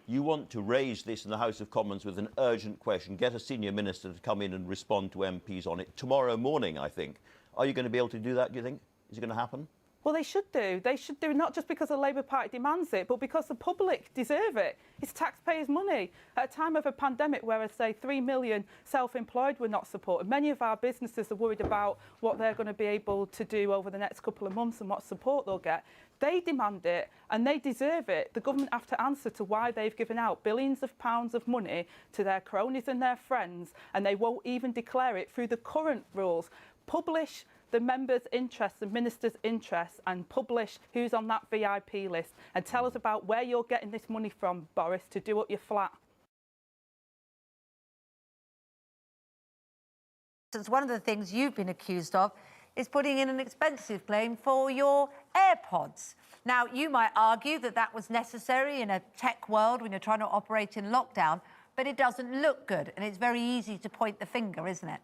you want to raise this in the House of Commons with an urgent question, get a senior minister to come in and respond to MPs on it tomorrow morning, I think. Are you going to be able to do that, do you think? Is it going to happen? Well, they should do. They should do, not just because the Labour Party demands it, but because the public deserve it. It's taxpayers' money. At a time of a pandemic where, I'd say, 3 million self-employed were not supported, many of our businesses are worried about what they're going to be able to do over the next couple of months and what support they'll get. They demand it and they deserve it. The government have to answer to why they've given out billions of pounds of money to their cronies and their friends, and they won't even declare it through the current rules. Publish the members' interests, the ministers' interests, and publish who's on that VIP list, and tell us about where you're getting this money from, Boris, to do up your flat. One of the things you've been accused of is putting in an expensive claim for your AirPods. Now, you might argue that that was necessary in a tech world when you're trying to operate in lockdown, but it doesn't look good, and it's very easy to point the finger, isn't it?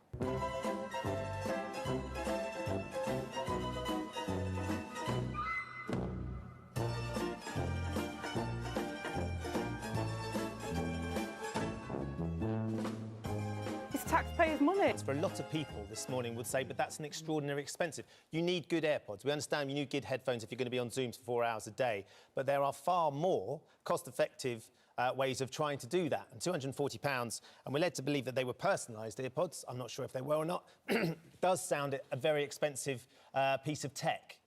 Taxpayers' money. For a lot of people this morning would say, but that's an extraordinary expensive. You need good AirPods. We understand you need good headphones if you're going to be on Zooms for 4 hours a day, but there are far more cost-effective ways of trying to do that. And £240, and we're led to believe that they were personalised AirPods. I'm not sure if they were or not. Does sound a very expensive piece of tech.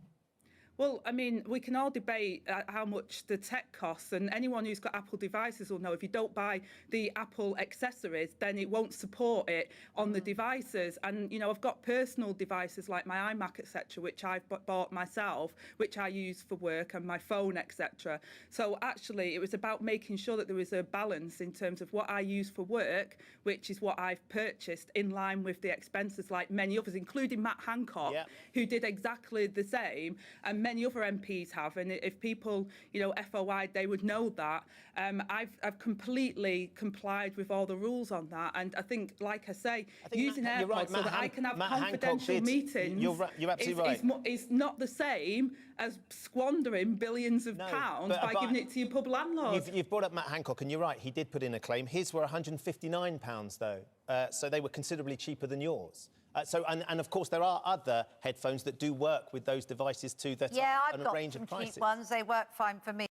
Well, I mean, we can all debate how much the tech costs, and anyone who's got Apple devices will know if you don't buy the Apple accessories, then it won't support it on the devices. And, you know, I've got personal devices like my iMac, etc., which I've bought myself, which I use for work, and my phone, etc. So actually, it was about making sure that there was a balance in terms of what I use for work, which is what I've purchased, in line with the expenses like many others, including Matt Hancock, who did exactly the same. And many other MPs have, and if people, you know, FOI, they would know that. I've completely complied with all the rules on that, and I think, like I say, using AirPods so that I can have confidential meetings you're absolutely right. is not the same as squandering billions of pounds by giving it to your pub landlords. You've brought up Matt Hancock, and you're right, he did put in a claim. His were £159, though, so they were considerably cheaper than yours. And of course, there are other headphones that do work with those devices too. That are on a range of prices. Cheap ones. They work fine for me.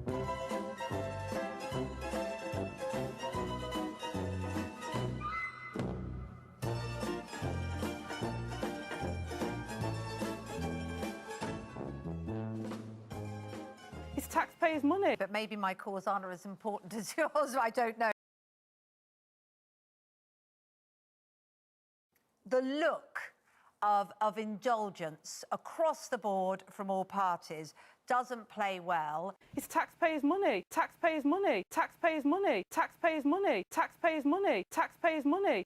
It's taxpayers' money. But maybe my cause aren't as important as yours. I don't know. The look of indulgence across the board from all parties doesn't play well. It's taxpayers' money, taxpayers' money, taxpayers' money, taxpayers' money, taxpayers' money, taxpayers' money.